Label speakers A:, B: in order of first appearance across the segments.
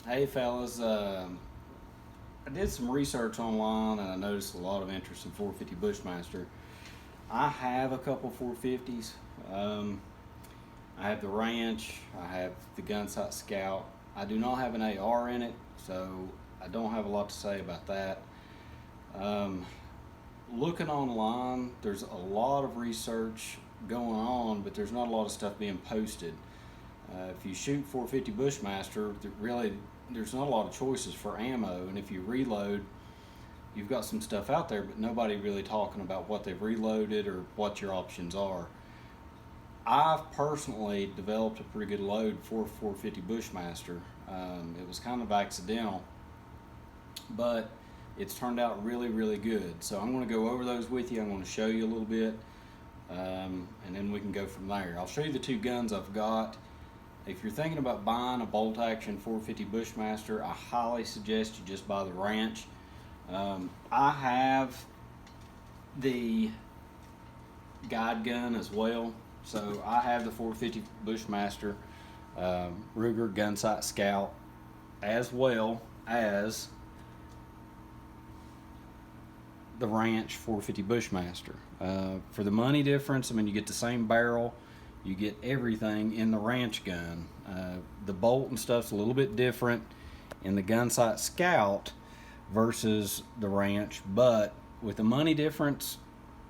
A: Hey fellas, I did some research online and I noticed a lot of interest in 450 Bushmaster. I have a couple 450s. I have the Ranch, I have the Gunsite Scout. I do not have an AR in it, so I don't have a lot to say about that. Um, Looking online, there's a lot of research going on, but there's not a lot of stuff being posted. If you shoot 450 Bushmaster, really there's not a lot of choices for ammo, and if you reload, you've got some stuff out there, but nobody really talking about what they've reloaded or what your options are. I've personally developed a pretty good load for 450 Bushmaster. It was kind of accidental, but it's turned out really, really good. So I'm going to go over those with you. I'm going to show you a little bit, and then we can go from there. I'll show you the two guns I've got. If you're thinking about buying a bolt action 450 Bushmaster, I highly suggest you just buy the Ranch. I have the guide gun as well, so I have the 450 Bushmaster Ruger Gunsight Scout, as well as the Ranch 450 Bushmaster. For the money difference, I mean, you get the same barrel, you get everything in the Ranch gun. The bolt and stuff's a little bit different in the Gunsight Scout versus the Ranch, but with the money difference,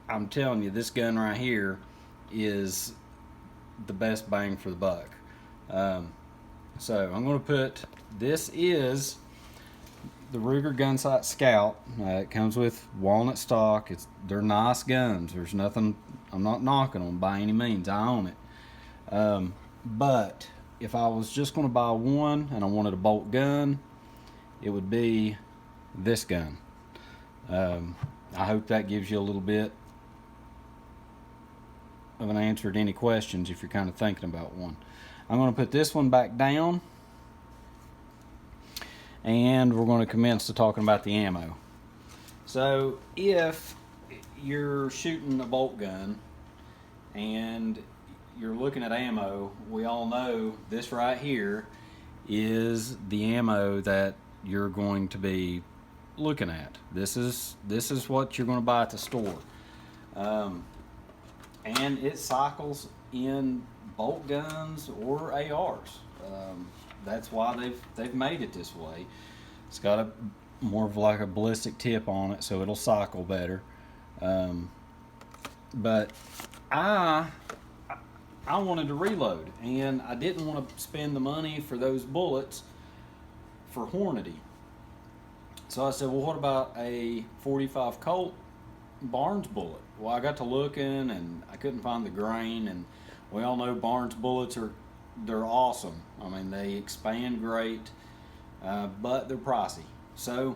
A: I'm telling you, this gun right here is the best bang for the buck. So I'm going to put, this is the Ruger Gunsight Scout. It comes with walnut stock. They're nice guns. There's nothing, I'm not knocking them by any means. I own it. But if I was just going to buy one and I wanted a bolt gun, it would be this gun. I hope that gives you a little bit of an answer to any questions if you're kind of thinking about one. I'm going to put this one back down, and we're going to commence to talking about the ammo. So if you're shooting a bolt gun and you're looking at ammo, we all know this right here is the ammo that you're going to be looking at. This is what you're going to buy at the store, and it cycles in bolt guns or ARs. That's why they've made it this way. It's got a more of like a ballistic tip on it, so it'll cycle better. But I wanted to reload, and I didn't want to spend the money for those bullets for Hornady. So I said, well, what about a 45 Colt Barnes bullet? Well, I got to looking, and I couldn't find the grain, and we all know Barnes bullets they're awesome. I mean, they expand great, but they're pricey. So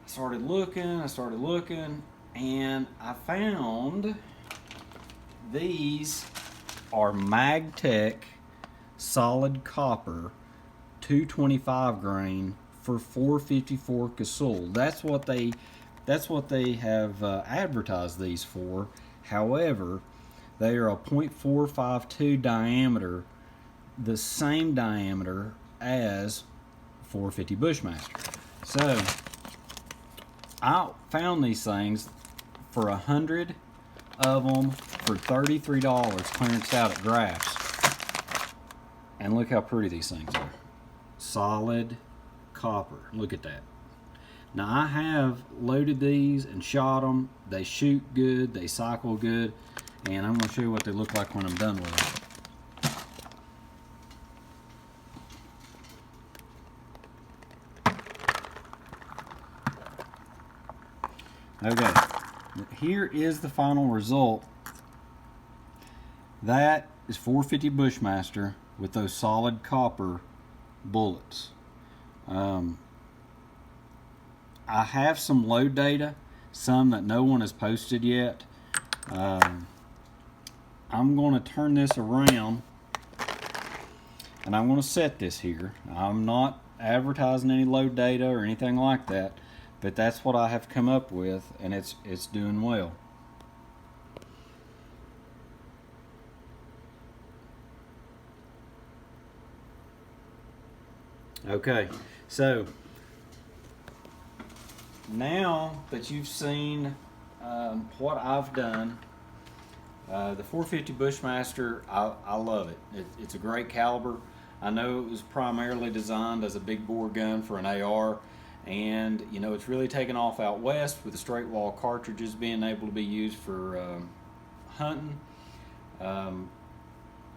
A: I started looking, and I found these are MagTech solid copper 225 grain for $454 Casull. That's what they have advertised these for. However, they are a .452 diameter, the same diameter as 450 Bushmaster. So I found these things for 100 of them for $33 clearanced out at Graphs. And look how pretty these things are. Solid copper. Look at that. Now, I have loaded these and shot them. They shoot good, they cycle good, and I'm going to show you what they look like when I'm done with them. Okay, here is the final result. That is 450 Bushmaster with those solid copper bullets. I have some load data, some that no one has posted yet. I'm going to turn this around, and I'm going to set this here. I'm not advertising any load data or anything like that, but that's what I have come up with, and it's doing well. Okay, so now that you've seen what I've done, the 450 Bushmaster, I love it. It's a great caliber. I know it was primarily designed as a big bore gun for an AR, and you know it's really taken off out west with the straight wall cartridges being able to be used for hunting.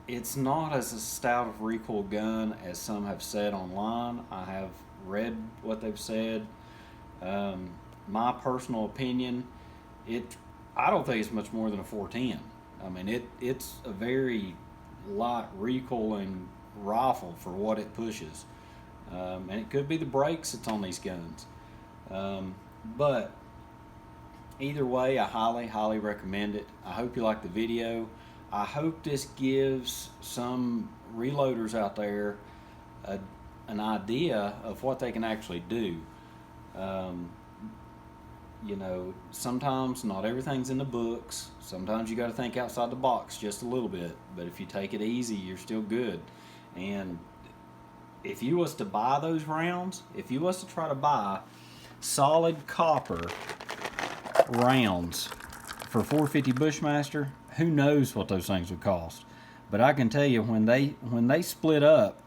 A: It's not as a stout of recoil gun as some have said online. I have read what they've said. My personal opinion, I don't think it's much more than a 410. I mean, it's a very light recoiling rifle for what it pushes, and it could be the brakes that's on these guns. But either way, I highly recommend it. I hope you like the video. I hope this gives some reloaders out there an idea of what they can actually do. You know, sometimes not everything's in the books. Sometimes you got to think outside the box just a little bit. But if you take it easy, you're still good. And if you was to buy those rounds, if you was to try to buy solid copper rounds for 450 Bushmaster, who knows what those things would cost. But I can tell you, when they split up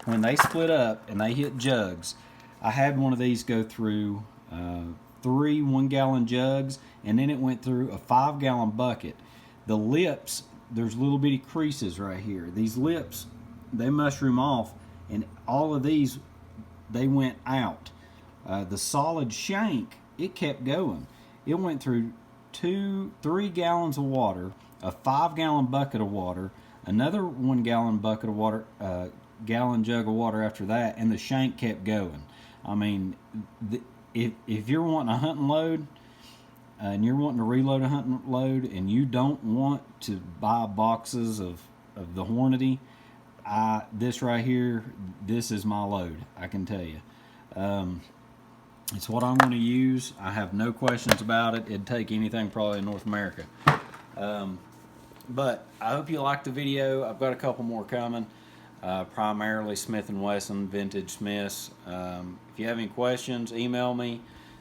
A: and they hit jugs, I had one of these go through 3 1-gallon jugs, and then it went through a 5-gallon bucket. The lips, there's little bitty creases right here. These lips, they mushroom off, and all of these, they went out. The solid shank, it kept going. It went through 3 gallons of water, a 5-gallon bucket of water, another 1-gallon bucket of water, gallon jug of water after that, and the shank kept going. I mean, if you're wanting a hunting load and you're wanting to reload a hunting load and you don't want to buy boxes of the Hornady, this right here, this is my load, I can tell you. It's what I'm going to use. I have no questions about it. It'd take anything probably in North America. But I hope you liked the video. I've got a couple more coming. Primarily Smith & Wesson vintage Smiths. If you have any questions, email me,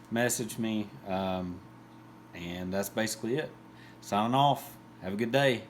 A: message me, and that's basically it. Signing off. Have a good day.